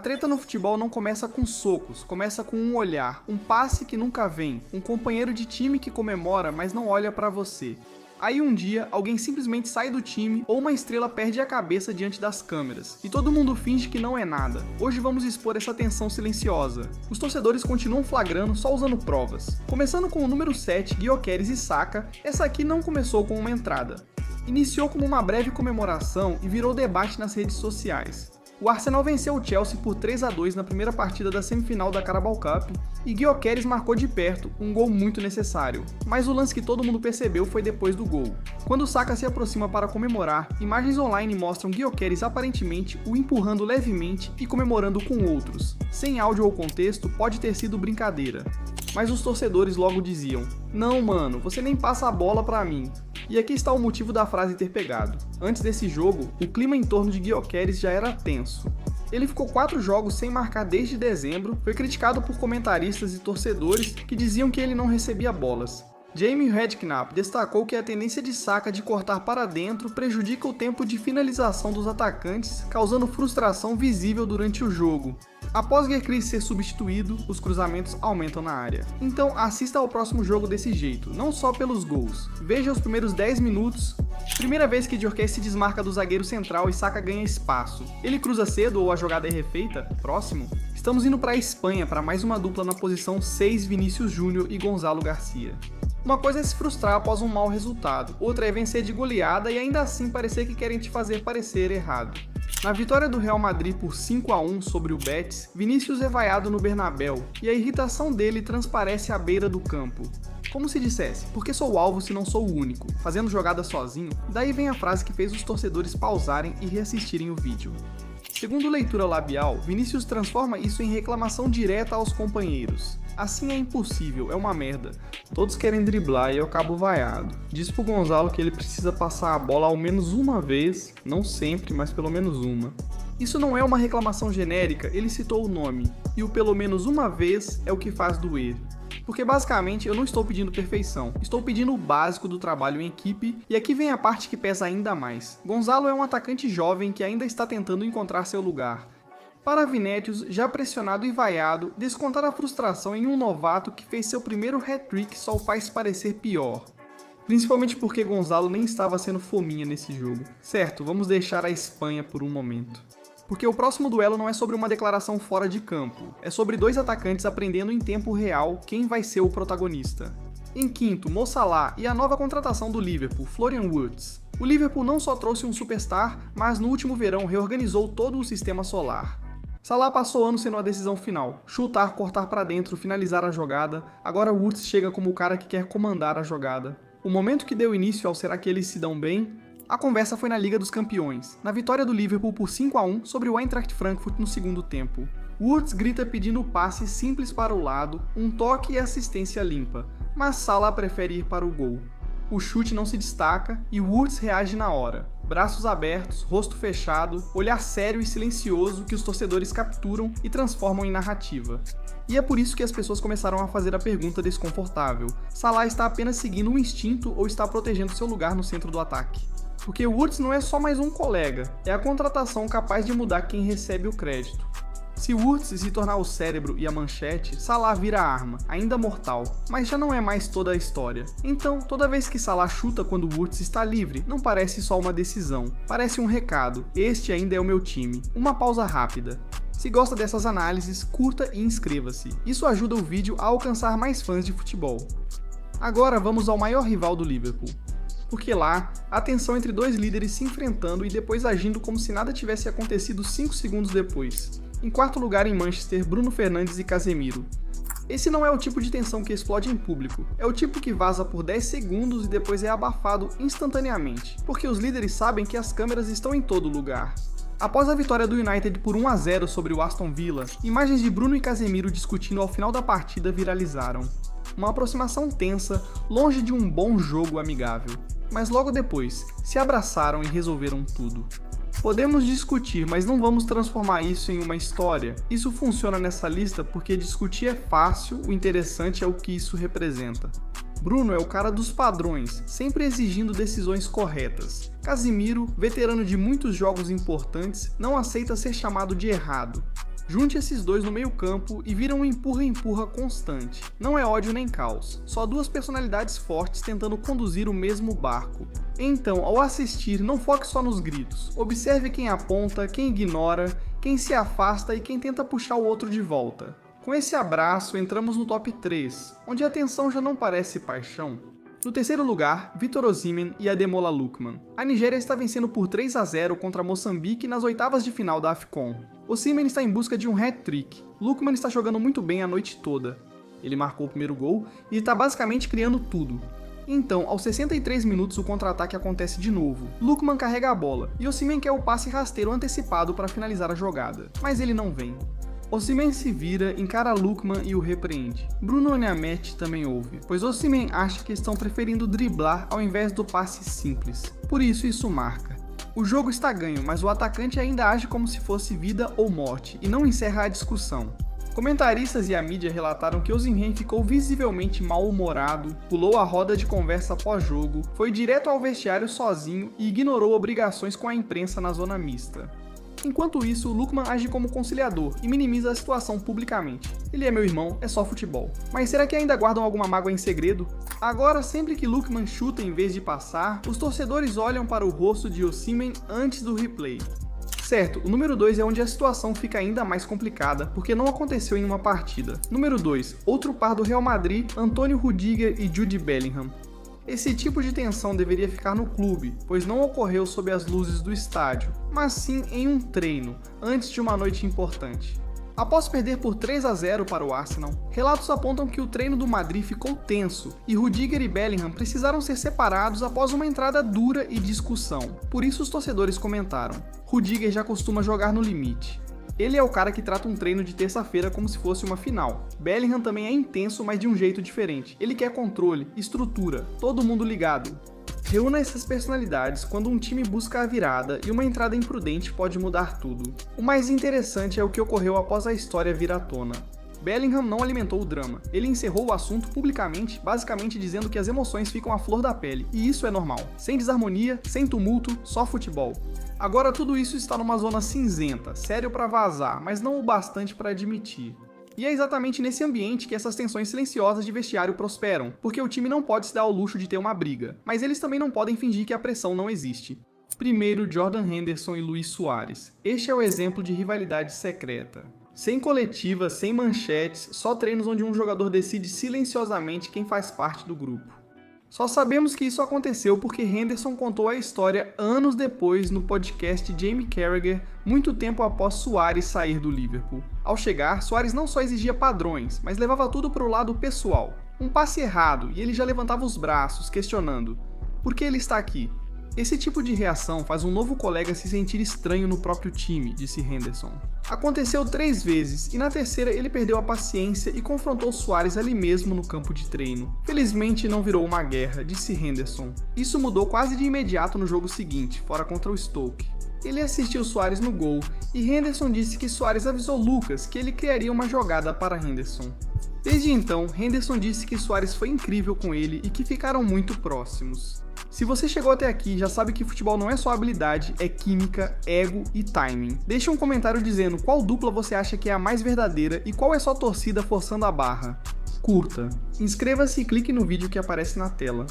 treta no futebol não começa com socos, começa com um olhar, um passe que nunca vem, um companheiro de time que comemora, mas não olha pra você. Aí um dia, alguém simplesmente sai do time ou uma estrela perde a cabeça diante das câmeras, e todo mundo finge que não é nada. Hoje vamos expor essa tensão silenciosa. Os torcedores continuam flagrando só usando provas. Começando com o número 7, Gyökeres e Saka, essa aqui não começou com uma entrada. Iniciou como uma breve comemoração e virou debate nas redes sociais. O Arsenal venceu o Chelsea por 3-2 na primeira partida da semifinal da Carabao Cup e Gyökeres marcou de perto, um gol muito necessário. Mas o lance que todo mundo percebeu foi depois do gol. Quando Saka se aproxima para comemorar, imagens online mostram Gyökeres aparentemente o empurrando levemente e comemorando com outros. Sem áudio ou contexto, pode ter sido brincadeira. Mas os torcedores logo diziam: "Não, mano, você nem passa a bola pra mim." E aqui está o motivo da frase ter pegado. Antes desse jogo, o clima em torno de Gyökeres já era tenso. Ele ficou 4 jogos sem marcar desde dezembro, foi criticado por comentaristas e torcedores que diziam que ele não recebia bolas. Jamie Redknapp destacou que a tendência de Saka de cortar para dentro prejudica o tempo de finalização dos atacantes, causando frustração visível durante o jogo. Após Gyökeres ser substituído, os cruzamentos aumentam na área. Então assista ao próximo jogo desse jeito, não só pelos gols. Veja os primeiros 10 minutos. Primeira vez que Gyökeres se desmarca do zagueiro central e Saka ganha espaço. Ele cruza cedo ou a jogada é refeita? Próximo. Estamos indo para a Espanha para mais uma dupla na posição 6, Vinícius Júnior e Gonzalo Garcia. Uma coisa é se frustrar após um mau resultado, outra é vencer de goleada e ainda assim parecer que querem te fazer parecer errado. Na vitória do Real Madrid por 5-1 sobre o Betis, Vinícius é vaiado no Bernabéu e a irritação dele transparece à beira do campo. Como se dissesse: "Por que sou o alvo se não sou o único?", fazendo jogada sozinho. Daí vem a frase que fez os torcedores pausarem e reassistirem o vídeo. Segundo leitura labial, Vinícius transforma isso em reclamação direta aos companheiros. "Assim é impossível, é uma merda. Todos querem driblar e eu acabo vaiado." Diz pro Gonzalo que ele precisa passar a bola ao menos uma vez, não sempre, mas pelo menos uma. Isso não é uma reclamação genérica, ele citou o nome, e o pelo menos uma vez é o que faz doer. Porque basicamente eu não estou pedindo perfeição, estou pedindo o básico do trabalho em equipe, e aqui vem a parte que pesa ainda mais. Gonzalo é um atacante jovem que ainda está tentando encontrar seu lugar. Para Vinícius, já pressionado e vaiado, descontar a frustração em um novato que fez seu primeiro hat-trick só o faz parecer pior. Principalmente porque Gonzalo nem estava sendo fominha nesse jogo. Certo, vamos deixar a Espanha por um momento. Porque o próximo duelo não é sobre uma declaração fora de campo, é sobre dois atacantes aprendendo em tempo real quem vai ser o protagonista. Em quinto, Mo Salah e a nova contratação do Liverpool, Florian Wirtz. O Liverpool não só trouxe um superstar, mas no último verão reorganizou todo o sistema solar. Salah passou anos sendo a decisão final, chutar, cortar para dentro, finalizar a jogada, agora Wirtz chega como o cara que quer comandar a jogada. O momento que deu início ao "será que eles se dão bem?", a conversa foi na Liga dos Campeões, na vitória do Liverpool por 5-1 sobre o Eintracht Frankfurt no segundo tempo. Wirtz grita pedindo passe simples para o lado, um toque e assistência limpa, mas Salah prefere ir para o gol. O chute não se destaca e Wirtz reage na hora. Braços abertos, rosto fechado, olhar sério e silencioso que os torcedores capturam e transformam em narrativa. E é por isso que as pessoas começaram a fazer a pergunta desconfortável: Salah está apenas seguindo um instinto ou está protegendo seu lugar no centro do ataque? Porque Wirtz não é só mais um colega, é a contratação capaz de mudar quem recebe o crédito. Se Wirtz se tornar o cérebro e a manchete, Salah vira a arma, ainda mortal, mas já não é mais toda a história. Então, toda vez que Salah chuta quando Wirtz está livre, não parece só uma decisão, parece um recado: "Este ainda é o meu time." Uma pausa rápida. Se gosta dessas análises, curta e inscreva-se. Isso ajuda o vídeo a alcançar mais fãs de futebol. Agora vamos ao maior rival do Liverpool. Porque lá, a tensão entre dois líderes se enfrentando e depois agindo como se nada tivesse acontecido 5 segundos depois. Em quarto lugar em Manchester, Bruno Fernandes e Casemiro. Esse não é o tipo de tensão que explode em público, é o tipo que vaza por 10 segundos e depois é abafado instantaneamente, porque os líderes sabem que as câmeras estão em todo lugar. Após a vitória do United por 1-0 sobre o Aston Villa, imagens de Bruno e Casemiro discutindo ao final da partida viralizaram. Uma aproximação tensa, longe de um bom jogo amigável. Mas logo depois, se abraçaram e resolveram tudo. Podemos discutir, mas não vamos transformar isso em uma história. Isso funciona nessa lista porque discutir é fácil, o interessante é o que isso representa. Bruno é o cara dos padrões, sempre exigindo decisões corretas. Casemiro, veterano de muitos jogos importantes, não aceita ser chamado de errado. Junte esses dois no meio campo e vira um empurra-empurra constante. Não é ódio nem caos, só duas personalidades fortes tentando conduzir o mesmo barco. Então, ao assistir, não foque só nos gritos. Observe quem aponta, quem ignora, quem se afasta e quem tenta puxar o outro de volta. Com esse abraço, entramos no top 3, onde a tensão já não parece paixão. No terceiro lugar, Victor Osimhen e Ademola Lookman. A Nigéria está vencendo por 3-0 contra Moçambique nas oitavas de final da AFCON. Osimhen está em busca de um hat-trick. Lookman está jogando muito bem a noite toda. Ele marcou o primeiro gol e está basicamente criando tudo. Então, aos 63 minutos o contra-ataque acontece de novo. Lookman carrega a bola e Osimhen quer o passe rasteiro antecipado para finalizar a jogada, mas ele não vem. Osimhen se vira, encara Lookman e o repreende. Bruno Niamete também ouve, pois Osimhen acha que estão preferindo driblar ao invés do passe simples. Por isso marca. O jogo está ganho, mas o atacante ainda age como se fosse vida ou morte e não encerra a discussão. Comentaristas e a mídia relataram que Osimhen ficou visivelmente mal-humorado, pulou a roda de conversa pós-jogo, foi direto ao vestiário sozinho e ignorou obrigações com a imprensa na zona mista. Enquanto isso, Lookman age como conciliador e minimiza a situação publicamente. Ele é meu irmão, é só futebol. Mas será que ainda guardam alguma mágoa em segredo? Agora, sempre que Lookman chuta em vez de passar, os torcedores olham para o rosto de Osimhen antes do replay. Certo, o número 2 é onde a situação fica ainda mais complicada, porque não aconteceu em uma partida. Número 2, outro par do Real Madrid, Antônio Rudiger e Jude Bellingham. Esse tipo de tensão deveria ficar no clube, pois não ocorreu sob as luzes do estádio, mas sim em um treino, antes de uma noite importante. Após perder por 3-0 para o Arsenal, relatos apontam que o treino do Madrid ficou tenso e Rudiger e Bellingham precisaram ser separados após uma entrada dura e discussão. Por isso os torcedores comentaram: Rudiger já costuma jogar no limite. Ele é o cara que trata um treino de terça-feira como se fosse uma final. Bellingham também é intenso, mas de um jeito diferente. Ele quer controle, estrutura, todo mundo ligado. Reúna essas personalidades quando um time busca a virada e uma entrada imprudente pode mudar tudo. O mais interessante é o que ocorreu após a história vir à tona. Bellingham não alimentou o drama. Ele encerrou o assunto publicamente, basicamente dizendo que as emoções ficam à flor da pele, e isso é normal. Sem desarmonia, sem tumulto, só futebol. Agora tudo isso está numa zona cinzenta, sério para vazar, mas não o bastante para admitir. E é exatamente nesse ambiente que essas tensões silenciosas de vestiário prosperam, porque o time não pode se dar ao luxo de ter uma briga, mas eles também não podem fingir que a pressão não existe. Primeiro, Jordan Henderson e Luis Suárez. Este é o exemplo de rivalidade secreta. Sem coletiva, sem manchetes, só treinos onde um jogador decide silenciosamente quem faz parte do grupo. Só sabemos que isso aconteceu porque Henderson contou a história anos depois no podcast Jamie Carragher, muito tempo após Suárez sair do Liverpool. Ao chegar, Suárez não só exigia padrões, mas levava tudo para o lado pessoal. Um passe errado e ele já levantava os braços, questionando: por que ele está aqui? Esse tipo de reação faz um novo colega se sentir estranho no próprio time, disse Henderson. Aconteceu 3 vezes e na terceira ele perdeu a paciência e confrontou Suárez ali mesmo no campo de treino. Felizmente não virou uma guerra, disse Henderson. Isso mudou quase de imediato no jogo seguinte, fora contra o Stoke. Ele assistiu Suárez no gol e Henderson disse que Suárez avisou Lucas que ele criaria uma jogada para Henderson. Desde então, Henderson disse que Suárez foi incrível com ele e que ficaram muito próximos. Se você chegou até aqui, já sabe que futebol não é só habilidade, é química, ego e timing. Deixe um comentário dizendo qual dupla você acha que é a mais verdadeira e qual é sua torcida forçando a barra. Curta, inscreva-se e clique no vídeo que aparece na tela.